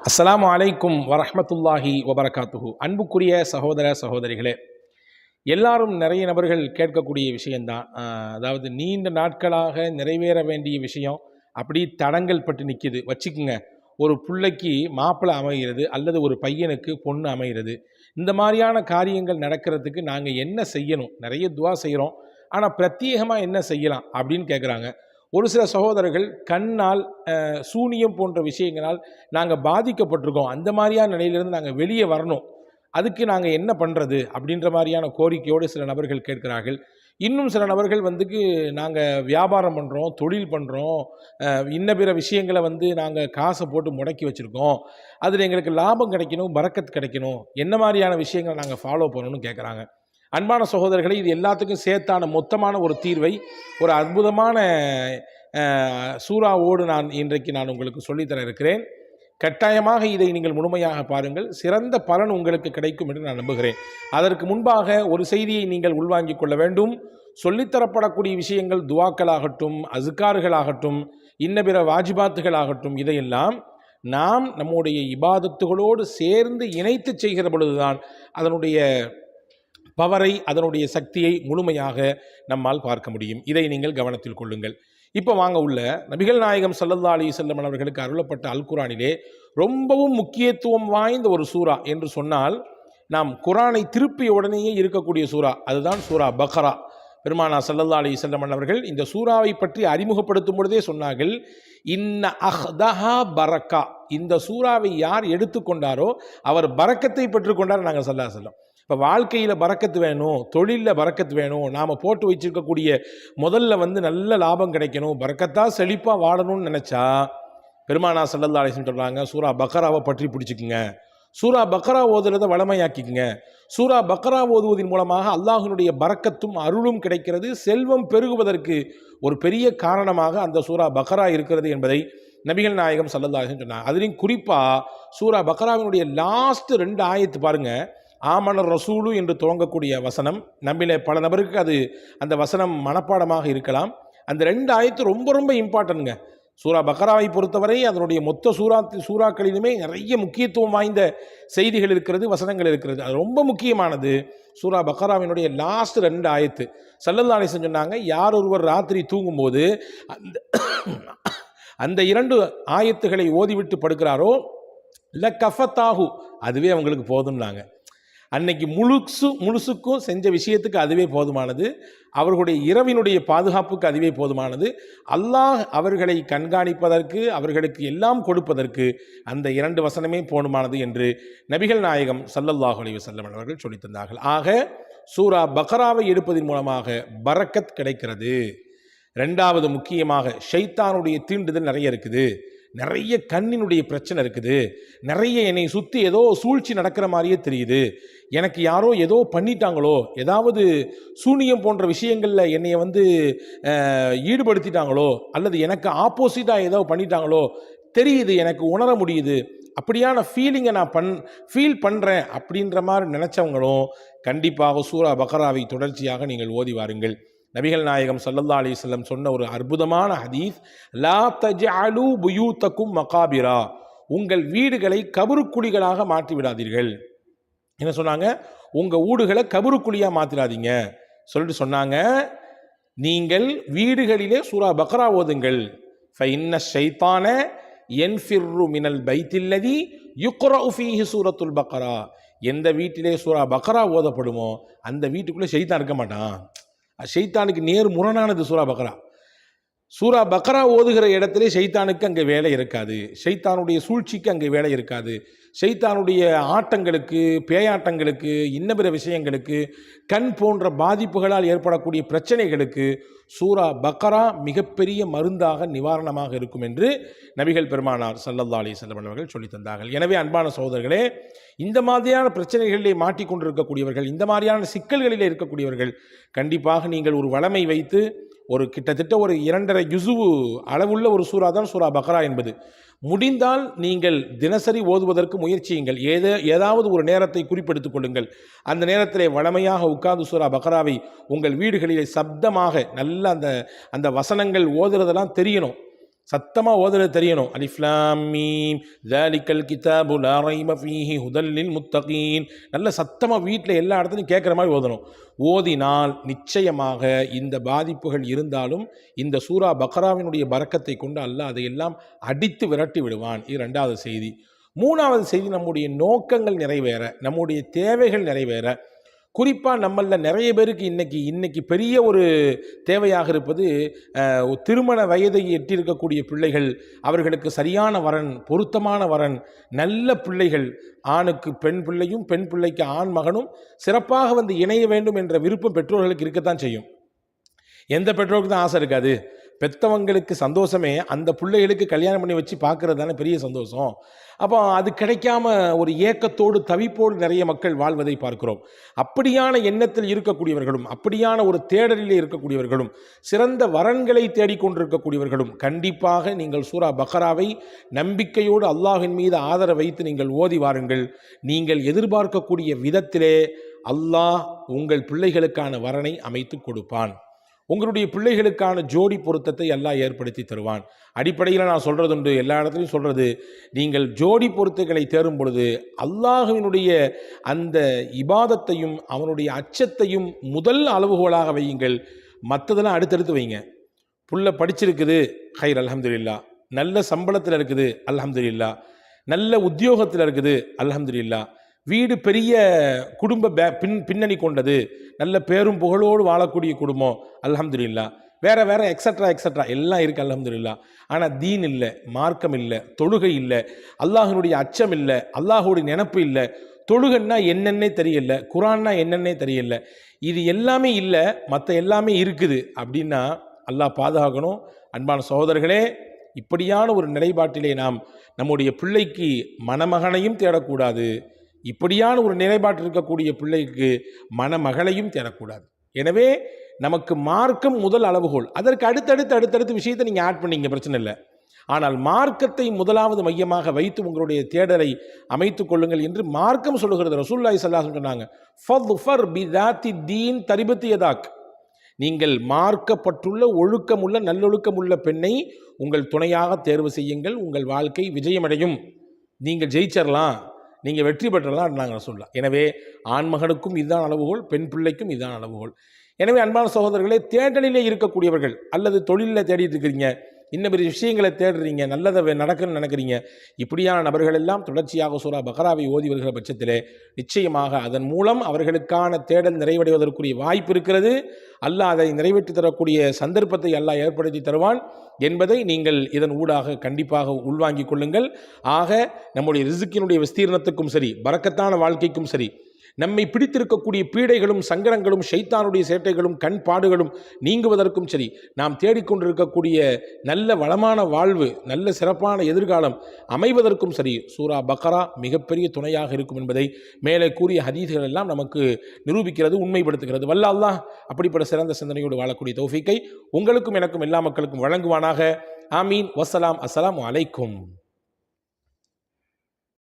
அஸ்ஸலாமு அலைக்கும் வரஹ்மத்துல்லாஹி வபரகாத்துஹு. அன்புக்குரிய சகோதர சகோதரிகளே, எல்லாரும் நிறைய நபர்கள் கேட்கக்கூடிய விஷயந்தான். அதாவது நீண்ட நாட்களாக நிறைவேற வேண்டிய விஷயம் அப்படி தடங்கல் பட்டு நிற்கிது வச்சுக்குங்க. ஒரு பிள்ளைக்கு மாப்பிள்ளை அமைகிறது அல்லது ஒரு பையனுக்கு பொண்ணு அமைகிறது. இந்த மாதிரியான காரியங்கள் நடக்கிறதுக்கு நாங்கள் என்ன செய்யணும்? நிறைய துவா செய்கிறோம், ஆனால் பிரத்யேகமாக என்ன செய்யலாம் அப்படின்னு கேட்குறாங்க. ஒரு சில சகோதரர்கள் கண்ணால் சூனியம் போன்ற விஷயங்களால் நாங்கள் பாதிக்கப்பட்டிருக்கோம், அந்த மாதிரியான நிலையிலிருந்து நாங்கள் வெளியே வரணும், அதுக்கு நாங்கள் என்ன பண்ணுறது அப்படின்ற மாதிரியான கோரிக்கையோடு சில நபர்கள் கேட்கிறார்கள். இன்னும் சில நபர்கள் நாங்கள் வியாபாரம் பண்ணுறோம், தொழில் பண்ணுறோம், இன்ன பிற விஷயங்களை நாங்கள் காசை போட்டு முடக்கி வச்சுருக்கோம், அதில் எங்களுக்கு லாபம் கிடைக்கணும், பரக்கத் கிடைக்கணும், என்ன மாதிரியான விஷயங்களை நாங்கள் ஃபாலோ பண்ணணும்னு கேட்குறாங்க. அன்பான சகோதரர்களை, இது எல்லாத்துக்கும் சேர்த்தான மொத்தமான ஒரு தீர்வை ஒரு அற்புதமான சூறாவோடு இன்றைக்கு நான் உங்களுக்கு சொல்லித்தர இருக்கிறேன். கட்டாயமாக இதை நீங்கள் முழுமையாக பாருங்கள், சிறந்த பலன் உங்களுக்கு கிடைக்கும் என்று நான் நம்புகிறேன். அதற்கு முன்பாக ஒரு செய்தியை நீங்கள் உள்வாங்கிக் கொள்ள வேண்டும். சொல்லித்தரப்படக்கூடிய விஷயங்கள் துவாக்களாகட்டும், அஸ்கார்களாகட்டும், இன்ன பிற வாஜிபாத்துகளாகட்டும், இதையெல்லாம் நாம் நம்முடைய இபாதத்துகளோடு சேர்ந்து இணைத்து செய்கிற பொழுதுதான் அதனுடைய பவரை, அதனுடைய சக்தியை முழுமையாக நம்மால் பார்க்க முடியும். இதை நீங்கள் கவனத்தில் கொள்ளுங்கள். இப்போ வாங்க உள்ள நபிகள் நாயகம் ஸல்லல்லாஹு அலைஹி வஸல்லம் அவர்களுக்கு அருளப்பட்ட அல் குர்ஆனிலே ரொம்பவும் முக்கியத்துவம் வாய்ந்த ஒரு சூரா என்று சொன்னால், நாம் குர்ஆனை திருப்பிய உடனேயே இருக்கக்கூடிய சூரா அதுதான் சூரா பக்ரா. பெருமானார் ஸல்லல்லாஹு அலைஹி வஸல்லம் அவர்கள் இந்த சூறாவை பற்றி அறிமுகப்படுத்தும் பொழுதே சொன்னார்கள், இன்ன அஹ்தஹா பரக்கா. இந்த சூறாவை யார் எடுத்துக்கொண்டாரோ அவர் பரக்கத்தை பெற்றுக்கொண்டார். நாங்கள் ஸல்லல்லாஹு அலைஹி வஸல்லம் இப்போ வாழ்க்கையில் பரக்கத்து வேணும், தொழிலில் பரக்கத்து வேணும், நாம் போட்டு வச்சிருக்கக்கூடிய முதல்ல நல்ல லாபம் கிடைக்கணும், பரக்கத்தாக செழிப்பாக வாழணும்னு நினச்சா பெருமானார் ஸல்லல்லாஹு அலைஹி வஸல்லம் சொல்கிறாங்க, சூரா பக்ராவை பற்றி பிடிச்சிக்குங்க, சூரா பக்ரா ஓதுறதை வளமையாக்கிக்குங்க. சூரா பக்ரா ஓதுவதன் மூலமாக அல்லாஹ்வினுடைய பரக்கத்தும் அருளும் கிடைக்கிறது, செல்வம் பெருகுவதற்கு ஒரு பெரிய காரணமாக அந்த சூரா பக்ரா இருக்கிறது என்பதை நபிகள் நாயகம் ஸல்லல்லாஹு அலைஹி வஸல்லம் சொன்னாங்க. அதுலேயும் குறிப்பாக சூரா பக்ராவினுடைய லாஸ்ட் 2 ஆயத்து பாருங்கள். ஆமனர் ரசூலு என்று துவங்கக்கூடிய வசனம், நம்மிலே பல நபருக்கு அது அந்த வசனம் மனப்பாடமாக இருக்கலாம். அந்த 2 ஆயத்து ரொம்ப ரொம்ப இம்பார்ட்டன்ட்ங்க. சூரா பக்ராவை பொறுத்தவரை அதனுடைய மொத்த சூறாக்களிலுமே நிறைய முக்கியத்துவம் வாய்ந்த செய்திகள் இருக்கிறது, வசனங்கள் இருக்கிறது. அது ரொம்ப முக்கியமானது சூரா பக்ராவினுடைய லாஸ்ட் 2 ஆயத்து. ஸல்லல்லாஹு அலைஹி வஸல்லம் சொன்னாங்க, யார் ஒருவர் ராத்திரி தூங்கும்போது அந்த 2 ஆயத்துகளை ஓதிவிட்டு படுக்கிறாரோ இல்லை கஃபத்தாகு, அதுவே அவங்களுக்கு போதும்னாங்க. அன்னைக்கு முழுசுக்கும் செஞ்ச விஷயத்துக்கு அதுவே போதுமானது, அவர்களுடைய இரவினுடைய பாதுகாப்புக்கு அதுவே போதுமானது, அல்லாஹ் அவர்களை கண்காணிப்பதற்கு, அவர்களுக்கு எல்லாம் கொடுப்பதற்கு அந்த 2 வசனமே போதுமானது என்று நபிகள் நாயகம் ஸல்லல்லாஹு அலைஹி வஸல்லம் அவர்கள் சொல்லித் தந்தார்கள். ஆக சூரா பக்ராவை எடுப்பதன் மூலமாக பரக்கத் கிடைக்கிறது. 2வது முக்கியமாக ஷைத்தானுடைய தீண்டுதல் நிறைய இருக்குது, நிறைய கண்ணினுடைய பிரச்சனை இருக்குது, நிறைய என்னை சுற்றி ஏதோ சூழ்ச்சி நடக்கிற மாதிரியே தெரியுது, எனக்கு யாரோ ஏதோ பண்ணிட்டாங்களோ, ஏதாவது சூனியம் போன்ற விஷயங்களில் என்னை ஈடுபடுத்திட்டாங்களோ, அல்லது எனக்கு ஆப்போசிட்டாக ஏதோ பண்ணிட்டாங்களோ தெரியுது, எனக்கு உணர முடியுது, அப்படியான ஃபீலிங்கை நான் ஃபீல் பண்ணுறேன் அப்படின்ற மாதிரி நினச்சவங்களும் கண்டிப்பாக சூரா பக்ராவை தொடர்ச்சியாக நீங்கள் ஓதி வாருங்கள். நபிகள் நாயகம் ஸல்லல்லாஹு அலைஹி வஸல்லம் சொன்ன ஒரு அற்புதமான ஹதீஸ், லா தஜ்அலு புயூத்தக்கும் மகாபிரா, உங்கள் வீடுகளை கபருக்குழிகளாக மாற்றி விடாதீர்கள். என்ன சொன்னாங்க? உங்கள் வீடுகளை கபருக்குழியாக மாற்றிடாதீங்க சொல்லிட்டு சொன்னாங்க, நீங்கள் வீடுகளிலே சூரா பக்ரா ஓதுங்கள். ஃபஇன்ன ஷைத்தான யன்ஃபிர்ரு மினல் பைத்தில்லதி யுக்ரஉ ஃபீஹி சூரத்துல் பக்ரா. எந்த வீட்டிலே சூரா பக்ரா ஓதப்படுமோ அந்த வீட்டுக்குள்ளே ஷைத்தான் இருக்க மாட்டான். ஷைத்தானுக்கு நேர் முரணானது சூரா பக்ரா. சூரா பக்ரா ஓதுகிற இடத்துல ஷைத்தானுக்கு அங்கே வேலை இருக்காது, ஷைத்தானுடைய சூழ்ச்சிக்கு அங்கே வேலை இருக்காது, ஷைத்தானுடைய ஆட்டங்களுக்கு, பேயாட்டங்களுக்கு, இன்ன பிற விஷயங்களுக்கு, கண் போன்ற பாதிப்புகளால் ஏற்படக்கூடிய பிரச்சனைகளுக்கு சூரா பக்ரா மிகப்பெரிய மருந்தாக, நிவாரணமாக இருக்கும் என்று நபிகள் பெருமானார் ஸல்லல்லாஹு அலைஹி வஸல்லம் அவர்கள் சொல்லி தந்தார்கள். எனவே அன்பான சகோதரர்களே, இந்த மாதிரியான பிரச்சனைகளிலே மாட்டிக்கொண்டிருக்கக்கூடியவர்கள், இந்த மாதிரியான சிக்கல்களிலே இருக்கக்கூடியவர்கள் கண்டிப்பாக நீங்கள் ஒரு வளமை வைத்து ஒரு கிட்டத்தட்ட ஒரு 2.5 ஜுஸு அளவுள்ள ஒரு சூறா தான் சூரா பக்ரா என்பது. முடிந்தால் நீங்கள் தினசரி ஓதுவதற்கு முயற்சியுங்கள். ஏதாவது ஒரு நேரத்தை குறிப்பெடுத்துக் கொள்ளுங்கள். அந்த நேரத்திலே வளமையாக உட்கார்ந்து சூரா பக்ராவை உங்கள் வீடுகளிலே சப்தமாக நல்ல அந்த வசனங்கள் ஓதுறதெல்லாம் தெரியணும். சத்தமாக ஓதுறது தெரியணும். அலிஃப் லாம் மீம் ஸாலிகல் கிதாபு லா ரைப ஃபீஹி ஹுதல் லில் முத்தகீன். நல்ல சத்தமாக வீட்டில் எல்லா இடத்துலையும் கேட்குற மாதிரி ஓதணும். ஓதினால் நிச்சயமாக இந்த பாதிப்புகள் இருந்தாலும் இந்த சூரா பக்ராவினுடைய பரக்கத்தை கொண்டு அல்லாஹ் அதையெல்லாம் அடித்து விரட்டி விடுவான். இது 2வது செய்தி. 3வது செய்தி, நம்முடைய நோக்கங்கள் நிறைவேற, நம்முடைய தேவைகள் நிறைவேற. குறிப்பாக நம்மளில் நிறைய பேருக்கு இன்னைக்கு பெரிய ஒரு தேவையாக இருப்பது திருமண வயதை எட்டியிருக்கக்கூடிய பிள்ளைகள், அவர்களுக்கு சரியான வரன், பொருத்தமான வரன், நல்ல பிள்ளைகள், ஆணுக்கு பெண் பிள்ளையும் பெண் பிள்ளைக்கு ஆண் மகனும் சிறப்பாக வந்து இணைய வேண்டும் என்ற விருப்பம் பெற்றோர்களுக்கு இருக்கத்தான் செய்யும். எந்த பெற்றோருக்கு தான் ஆசை இருக்காது? பெற்றவங்களுக்கு சந்தோஷமே அந்த பிள்ளைகளுக்கு கல்யாணம் பண்ணி வச்சு பார்க்கறது தானே பெரிய சந்தோஷம். அப்போ அது கிடைக்காம ஒரு ஏக்கத்தோடு தவிப்போடு நிறைய மக்கள் வாழ்வதை பார்க்கிறோம். அப்படியான எண்ணத்தில் இருக்கக்கூடியவர்களும், அப்படியான ஒரு தேடலிலே இருக்கக்கூடியவர்களும், சிறந்த வரன்களை தேடிக்கொண்டிருக்கக்கூடியவர்களும் கண்டிப்பாக நீங்கள் சூரா பக்ராவை நம்பிக்கையோடு அல்லாஹ்வின் மீது ஆதரவு வைத்து நீங்கள் ஓதி வாருங்கள். நீங்கள் எதிர்பார்க்கக்கூடிய விதத்திலே அல்லாஹ் உங்கள் பிள்ளைகளுக்கான வரனை அமைத்து கொடுப்பான். உங்களுடைய பிள்ளைகளுக்கான ஜோடி பொருத்தத்தை அல்லாஹ் ஏற்படுத்தி தருவான். அடிப்படையில் நான் சொல்கிறது உண்டு, எல்லா இடத்துலையும் சொல்கிறது, நீங்கள் ஜோடி பொருத்தங்களை தேடும் பொழுது அல்லாஹ்வினுடைய அந்த இபாதத்தையும் அவனுடைய அச்சத்தையும் முதல் அளவுகோலாக வையுங்கள். மற்றதெல்லாம் அடுத்தடுத்து வைங்க. புள்ள படிச்சிருக்குது, ஹைர் அல்ஹம்துலில்லாஹ். நல்ல சம்பளத்தில் இருக்குது, அல்ஹம்துலில்லாஹ். நல்ல உத்தியோகத்தில் இருக்குது, அல்ஹம்துலில்லாஹ். வீடு பெரிய குடும்ப பின்னணி கொண்டது, நல்ல பேரும் புகழோடு வாழக்கூடிய குடும்பம், அல்ஹம்துலில்லாஹ். வேற எக்ஸட்ரா எல்லாம் இருக்குது, அல்ஹம்துலில்லாஹ். ஆனால் தீன் இல்லை, மார்க்கம் இல்லை, தொழுகை இல்லை, அல்லாஹ்வினுடைய அச்சம் இல்லை, அல்லாஹுடைய நினப்பு இல்லை. தொழுகைன்னா என்னென்னே தெரியல, குரான்னா என்னென்னே தெரியல. இது எல்லாமே இல்லை, மற்ற எல்லாமே இருக்குது அப்படின்னா அல்லாஹ் பாதுகாக்கணும். அன்பான சகோதரர்களே, இப்படியான ஒரு நிலைப்பாட்டிலே நாம் நம்முடைய பிள்ளைக்கு மணமகனையும் தேடக்கூடாது, இப்படியான ஒரு நிலைப்பாட்டில் இருக்கக்கூடிய பிள்ளைக்கு மணமகளையும் தேடக்கூடாது. எனவே நமக்கு மார்க்கம் முதல் அளவுகோல். அதற்கு அடுத்தடுத்து விஷயத்தை நீங்கள் ஆட் பண்ணிங்க, பிரச்சனை இல்லை. ஆனால் மார்க்கத்தை முதலாவது மையமாக வைத்து உங்களுடைய தேடலை அமைத்துக் கொள்ளுங்கள் என்று மார்க்கம் சொல்லுகிறது. ரசூலுல்லாஹி ஸல்லல்லாஹு அலைஹி வஸல்லம் சொன்னாங்க, ஃபத்ஃபர் பிதாத்தி தீன் தரிபத்தி யதாக். நீங்கள் மார்க்கப்பட்டுள்ள ஒழுக்கமுள்ள நல்லொழுக்கமுள்ள பெண்ணை உங்கள் துணையாக தேர்வு செய்யுங்கள். உங்கள் வாழ்க்கை விஜயமடையும், நீங்கள் ஜெயிச்சிடலாம், நீங்கள் வெற்றி பெற்றலாம் நாங்கள் சொல்லலாம். எனவே ஆண்மகனுக்கும் இதுதான் அளவுகோல், பெண் பிள்ளைக்கும் இதுதான் அளவுகோல். எனவே அன்பான சகோதரர்களே, தேடலிலே இருக்கக்கூடியவர்கள் அல்லது தொழிலில் தேடிட்டு இருக்கிறீங்க, இன்னும் பெரிய விஷயங்களை தேடுறீங்க, நல்லதை நடக்குன்னு நினைக்கிறீங்க, இப்படியான நபர்கள் எல்லாம் தொடர்ச்சியாக சூரா பக்ராவை ஓதி வருகிற பட்சத்திலே நிச்சயமாக அதன் மூலம் அவர்களுக்கான தேடல் நிறைவடைவதற்குரிய வாய்ப்பு இருக்கிறது. அல்லாஹ் அதை நிறைவேற்றி தரக்கூடிய சந்தர்ப்பத்தை அல்லாஹ் ஏற்படுத்தி தருவான் என்பதை நீங்கள் இதன் ஊடாக கண்டிப்பாக உள்வாங்கிக் கொள்ளுங்கள். ஆக நம்முடைய ரிஸ்கினுடைய விஸ்தீர்ணத்துக்கும் சரி, பரக்கத்தான வாழ்க்கைக்கும் சரி, நம்மை பிடித்திருக்கக்கூடிய பீடைகளும் சங்கடங்களும் ஷைத்தானுடைய சேட்டைகளும் கண்பாடுகளும் நீங்குவதற்கும் சரி, நாம் தேடிக்கொண்டிருக்கக்கூடிய நல்ல வளமான வாழ்வு, நல்ல சிறப்பான எதிர்காலம் அமைவதற்கும் சரி, சூரா பக்ரா மிகப்பெரிய துணையாக இருக்கும் என்பதை மேலே கூறிய ஹதீஸ்கள் எல்லாம் நமக்கு நிரூபிக்கிறது, உண்மைப்படுத்துகிறது. வல்ல அல்லாஹ் அப்படிப்பட்ட சிறந்த சிந்தனையோடு வாழக்கூடிய தௌஃபீக்கை உங்களுக்கும் எனக்கும் எல்லா மக்களுக்கும் வழங்குவானாக. ஆமீன். வஸ்ஸலாம். அஸ்ஸலாமு அலைக்கும்.